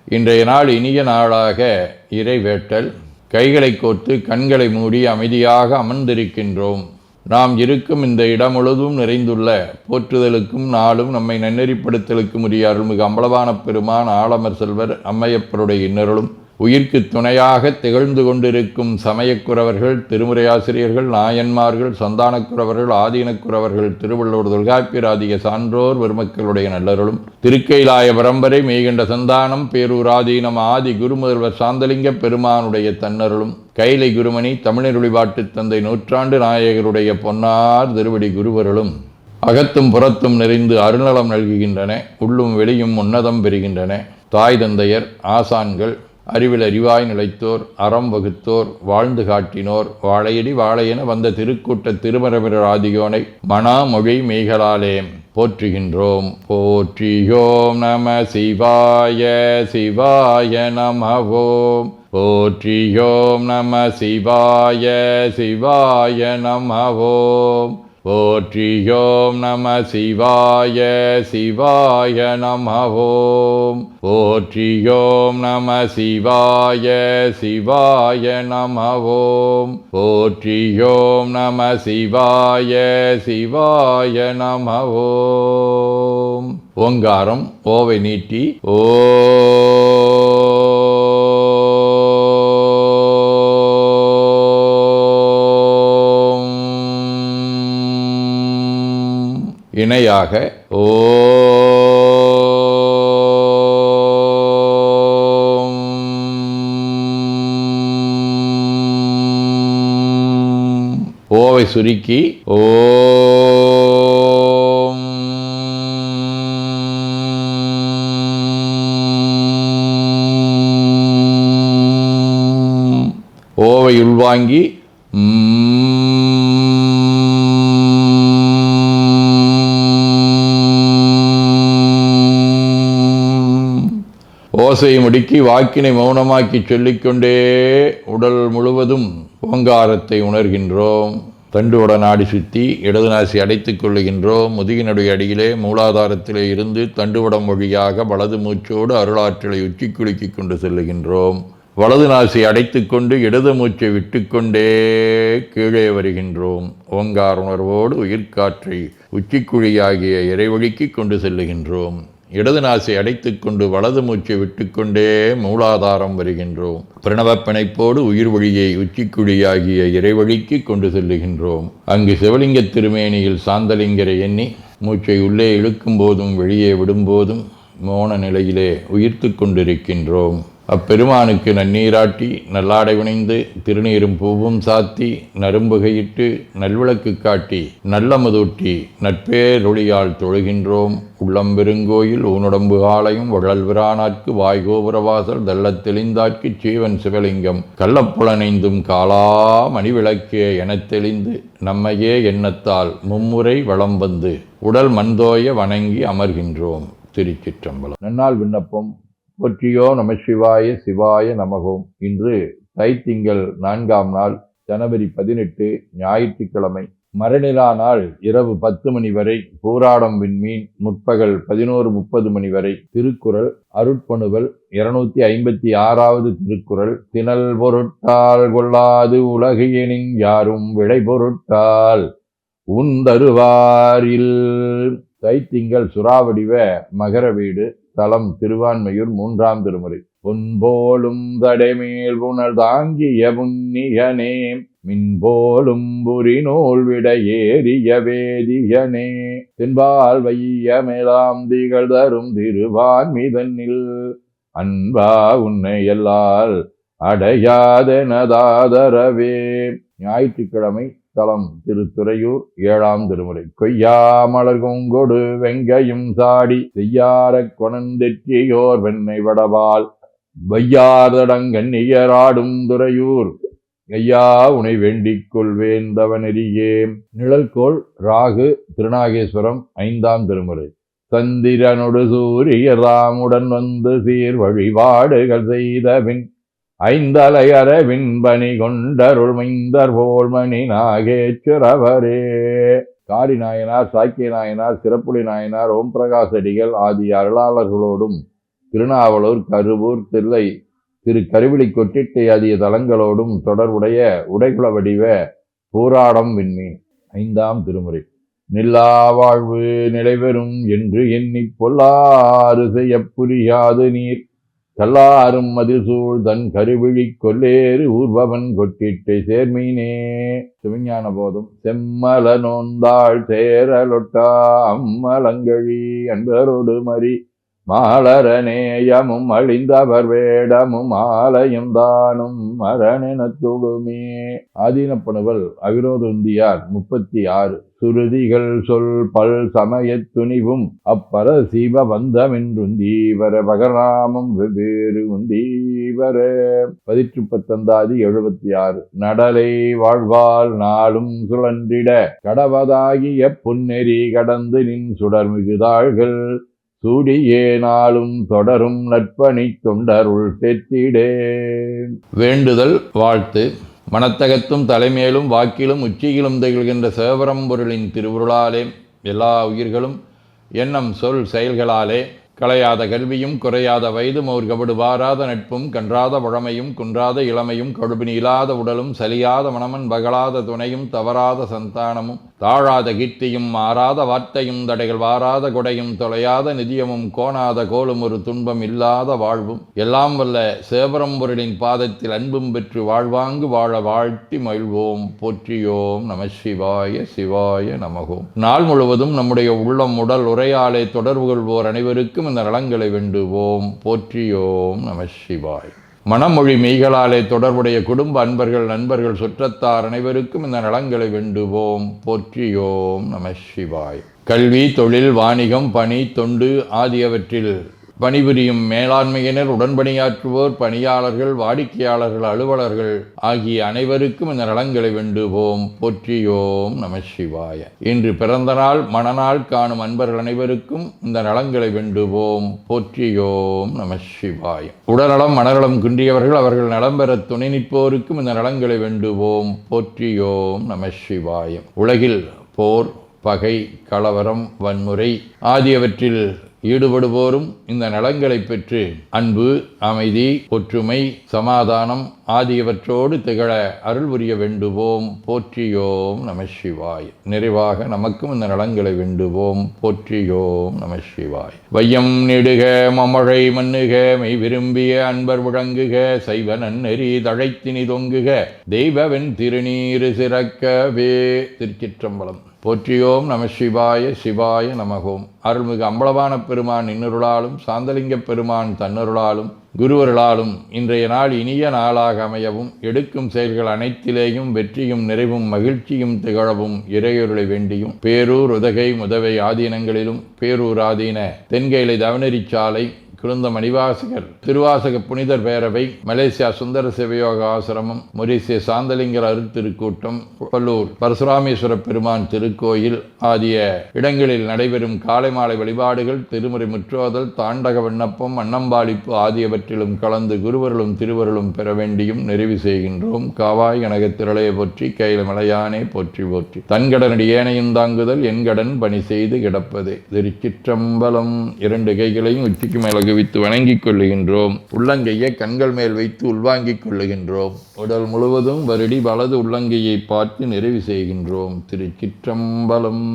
இன்றைய நாள் இனிய நாளாக இறைவேட்டல். கைகளை கோர்த்து கண்களை மூடி அமைதியாக அமர்ந்திருக்கின்றோம். நாம் இருக்கும் இந்த இடம் முழுதும் நிறைந்துள்ள போற்றுதலுக்கும் நாளும் நம்மை நன்னெறிப்படுத்தலுக்கும் உரிய அருள்மிகு அம்பலவான பெருமான் ஆலமர் செல்வர் அம்மையப்பருடைய இன்னருளும் உயிர்க்கு துணையாக திகழ்ந்து கொண்டிருக்கும் சமயக்குறவர்கள், திருமுறையாசிரியர்கள், நாயன்மார்கள், சந்தானக்குறவர்கள், ஆதீனக்குறவர்கள், திருவள்ளுவர் தொல்காப்பியராதிய சான்றோர் பெருமக்களுடைய நல்லருளும் திருக்கைலாய பரம்பரை மெய்கண்ட சந்தானம் பேரூராதீனம் ஆதி குருமுதல்வர் சாந்தலிங்க பெருமானுடைய தன்னருளும் கைலை குருமணி தமிழருளிபாட்டு தந்தை நூற்றாண்டு நாயகருடைய பொன்னார் திருவடி குருவருளும் அகத்தும் புறத்தும் நிறைந்து அருள்நலம் நல்குகின்றன. உள்ளும் வெளியும் உன்னதம் பெறுகின்றன. தாய் தந்தையர், ஆசான்கள், அறிவில் அறிவாய் நிலைத்தோர், அறம் வகுத்தோர், வாழ்ந்து காட்டினோர், வாழையடி வாழையென வந்த திருக்கூட்ட திருமரபிரர் ஆதியோனை மணாமொழி மெய்களாலே போற்றுகின்றோம். போற்றியோம் நம சிவாய சிவாய நமவோம். போற்றியோம் நம சிவாய சிவாய நமவோம். போற்றியோம் நம சிவாய சிவாய நமவோம். போற்றியோம் நம சிவாய சிவாய நமவோம். போற்றியோம் நம சிவாய சிவாய நமவோம். ஓங்காரம் ஓவை நீட்டி ஓ இணையாக ஓம். ஓவை சுருக்கி ஓம். ஓவை உள்வாங்கி ஓசையை முடுக்கி வாக்கினை மௌனமாக்கி சொல்லிக்கொண்டே உடல் முழுவதும் ஓங்காரத்தை உணர்கின்றோம். தண்டுவட நாடி சுற்றி இடது நாசி அடைத்துக் கொள்ளுகின்றோம். முதுகினுடைய அடியிலே மூலாதாரத்திலே இருந்து தண்டுவடம் வழியாக வலது மூச்சோடு அருளாற்றலை உச்சி குலுக்கி கொண்டு செல்லுகின்றோம். வலது நாசி அடைத்து கொண்டு இடது மூச்சை விட்டுக்கொண்டே கீழே வருகின்றோம். ஓங்கார உணர்வோடு உயிர்காற்றை உச்சிக்குழியாகிய இறைவழிக்கு கொண்டு செல்லுகின்றோம். இடது நாசை அடைத்துக் கொண்டு வலது மூச்சை விட்டுக்கொண்டே மூலாதாரம் வருகின்றோம். பிரணவ பிணைப்போடு உயிர் வழியை உச்சிக்குழியாகிய இறைவழிக்கு கொண்டு செல்லுகின்றோம். அங்கு சிவலிங்க திருமேனியில் சாந்தலிங்கரை எண்ணி மூச்சை உள்ளே இழுக்கும் போதும் வெளியே விடும்போதும் மோன நிலையிலே உயிர்த்து கொண்டிருக்கின்றோம். அப்பெருமானுக்கு நன்னீராட்டி நல்லாடை வினைந்து திருநீரும் பூவும் சாத்தி நரும்புகையிட்டு நல்விளக்கு காட்டி நல்லமதூட்டி நட்பேரொழியால் தொழுகின்றோம். உள்ளம்பெருங்கோயில் ஊனுடம்பு ஆலயம் வள்ளல்விரானாற்கு வாய்கோபுரவாசல் தள்ளத் தெளிந்தாற்கு சீவன் சிவலிங்கம் கள்ளப்புலனைந்தும் காலா மணிவிளக்கே எனத் தெளிந்து நம்மையே எண்ணத்தால் மும்முறை வளம் வந்து உடல் மண்தோய வணங்கி அமர்கின்றோம். திருச்சிற்றம்பலம். நன்னாள் விண்ணப்பம். போற்றியோ நம சிவாய சிவாய நமகோம். இன்று தைத்திங்கள் 4ஆம் நாள், ஜனவரி 18, ஞாயிற்றுக்கிழமை. மரநிலா நாள் இரவு 10 மணி வரை. பூராடம் விண்மீன் முற்பகல் 11:30 மணி வரை. திருக்குறள் அருட்பணுவல் 256வது திருக்குறள். திணல் பொருட்டால் கொள்ளாது உலகியனின் யாரும் விடை பொருட்டால் உந்தருவாரில். தைத்திங்கள் சுறாவடிவ மகர வீடு. தலம் திருவான்மையூர். 3ஆம் திருமுறை. பொன்போலும் தடைமேல் புனல் தாங்கிய புண்ணியனே மின்போலும் புரிநூல் விட ஏறிய வேதியனே தென்பால் வையமெலாம் திகழ் தரும் திருவான்மிதனில் அன்பா உன்னை எல்லால் அடையாதெனதாதரவே. ஞாயிற்றுக்கிழமை. தலம் திருத்துறையூர். 7ஆம் திருமுறை. கொய்யா மலர் கொங்கொடு வெங்கையும் சாடி செய்யார கொணந்தெற்றியோர் வெண்ணை வடவால் வையாதடங்கண்ணியராடும் துறையூர் ஐயா உனை வேண்டிக் கொள்வேன் தவநெறியே. நிழல்கோள் ராகு. திருநாகேஸ்வரம். 5ஆம் திருமுறை. சந்திரனொடு சூரியராமுடன் வந்து சீர் வழிபாடுகள் செய்தபின் ஐந்தலை அரவின் பணி கொண்டருள் மைந்தர் போல்மணி நாகேஸ்வரவரே. காரி நாயனார், சாக்கிய நாயனார், சிறப்புலி நாயனார், ஓம் பிரகாசடிகள் ஆகிய அருளாளர்களோடும் திருநாவலூர், கருவூர், தில்லை திரு கருவிழி கொட்டிட்டை ஆகிய தலங்களோடும் தொடர்புடைய உடைகுல வடிவ பூராடம் விண்மீன். 5ஆம் திருமுறை. நில்லா வாழ்வு நிலைபெறும் என்று எண்ணிப் பொல்லாறு செய்ய புரியாது நீர் கல்லாரும் மதில் சூழ் தன் கருவிழி கொல்லேறு ஊர்பவன் கொட்டிட்டை சேர்மீனே. சிவஞான போதம். செம்மல நோந்தாள் சேரலொட்டா அம்மலங்கழி அன்பரோடு மறி மாலரநேயமும் அழிந்தவர் வேடமும் ஆலயம் தானும் மரணெனத் தொழுமே. ஆதீனப்பணுவல் அவிரோதுந்தியார் 36. சுருதிகள் சொல் பல் சமயத் துணிவும் அப்பர சீவ வந்தமென்றுந்தீவர பகராமம் வெவ்வேறு உந்தீவர. 19 76. நடலை வாழ்வால் நாளும் சுழன்றிட கடவதாகிய பொன்னெறி கடந்து நின் சுடர் மிகுதாள்கள் சூடியே நாளும் தொடரும் நற்பணி தொண்டருள் சேர்த்திடே. வேண்டுதல் வாழ்த்து. மனத்தகத்தும் தலைமேலும் வாக்கிலும் உச்சியிலும் திகழ்கின்ற சிவபரம்பொருளின் திருவுருளாலே எல்லா உயிர்களும் எண்ணம் சொல் செயல்களாலே களையாத கல்வியும் குறையாத வயதும் ஒரு கபடு வாராத நட்பும் கன்றாத பழமையும் குன்றாத இளமையும் கடுபினி இல்லாத உடலும் சலியாத மனமன் பகலாத துணையும் தவறாத சந்தானமும் தாழாத கீர்த்தியும் மாறாத வார்த்தையும் தடைகள் வாராத கொடையும் தொலையாத நிதியமும் கோணாத கோலும் ஒரு துன்பம் இல்லாத வாழ்வும் எல்லாம் வல்ல சிவபரம்பொருளின் பாதத்தில் அன்பும் பெற்று வாழ்வாங்கு வாழ வாழ்த்தி மகிழ்வோம். போற்றியோம் நம சிவாய சிவாய நமகோம். நாள் முழுவதும் நம்முடைய உள்ளம் உடல் உரையாலே தொடர்பு கொள்வோர் அனைவருக்கும் இந்த நலங்களை வேண்டுவோம். போற்றியோம் நம சிவாய. மனமொழி மெய்களாலே தொடர்புடைய குடும்ப அன்பர்கள் நண்பர்கள் சுற்றத்தார் அனைவருக்கும் இந்த நலங்களை வேண்டுவோம். போற்றியோம் நம சிவாய். கல்வி, தொழில், வாணிகம், பணி, தொண்டு ஆகியவற்றில் பணிபுரியும் மேலாண்மையினர், உடன்பணியாற்றுவோர், பணியாளர்கள், வாடிக்கையாளர்கள், அலுவலர்கள் ஆகிய அனைவருக்கும் இந்த நலங்களை வேண்டுவோம். போற்றியோம் நம சிவாய. இன்று பிறந்த நாள் மணநாள் காணும் அன்பர்கள் அனைவருக்கும் இந்த நலங்களை வேண்டுவோம். போற்றியோம் நம சிவாய. உடல்நலம் மனநலம் குன்றியவர்கள் அவர்கள் நலம் பெற துணை நிற்போருக்கும் இந்த நலங்களை வேண்டுவோம். போற்றியோம் நம சிவாய. உலகில் போர், பகை, கலவரம், வன்முறை ஆகியவற்றில் ஈடுபடுவோரும் இந்த நலங்களை பெற்று அன்பு, அமைதி, ஒற்றுமை, சமாதானம் ஆகியவற்றோடு திகழ அருள் புரிய வேண்டுவோம். போற்றியோம் நம சிவாய். நிறைவாக நமக்கும் இந்த நலங்களை வேண்டுவோம். போற்றியோம் நம சிவாய். வையம் நெடுக மமழை மண்ணுக மெய் விரும்பிய அன்பர் விளங்குக சைவ நன்னெறி தழைத்தினி தொங்குக தெய்வவென் திருநீரு சிறக்கவே. திருச்சிற்றம்பலம். போற்றியோம் நம சிவாய சிவாய நமகோம். அருள்மிகு அம்பலவான பெருமான் இன்னருளாலும் சாந்தலிங்க பெருமான் தன்னருளாலும் குருவருளாலும் இன்றைய நாள் இனிய நாளாக அமையவும் எடுக்கும் செயல்கள் அனைத்திலேயும் வெற்றியும் நிறைவும் மகிழ்ச்சியும் திகழவும் இறையொருளை வேண்டியும் பேரூர் உதகை முதவை ஆதீனங்களிலும் பேரூர் ஆதீன தென்கேலை தவனெறிச்சாலை குருந்த மணிவாசகர் திருவாசக புனிதர் பேரவை, மலேசியா சுந்தர சிவயோக ஆசிரமம், மொரீசிய சாந்தலிங்கர் அருட்திருக்கூட்டம், பல்லூர் பரசுராமேஸ்வர பெருமான் திருக்கோயில் ஆகிய இடங்களில் நடைபெறும் காலை மாலை வழிபாடுகள், திருமுறை முற்றோதல், தாண்டக விண்ணப்பம், அன்னம்பாளிப்பு ஆகியவற்றிலும் கலந்து குருவருளும் திருவருளும் பெற வேண்டியும் நிறைவு செய்கின்றோம். காவாய் கனகத் திரளைய போற்றி கையில மலையானே போற்றி போற்றி. தன்கடனடி ஏனையும் தாங்குதல் என் கடன் பணி செய்து கிடப்பதே. திருச்சிற்றம்பலம். 2 கைகளையும் உச்சிக்கு மேலகு வைத்து வணங்கிக் கொள்ளுகின்றோம். உள்ளங்கையை கண்கள் மேல் வைத்து உள்வாங்கிக் கொள்ளுகின்றோம். உடல் முழுவதும் வருடி வலது உள்ளங்கையை பார்த்து நிறைவு செய்கின்றோம். திருச்சிற்றம்பலம்.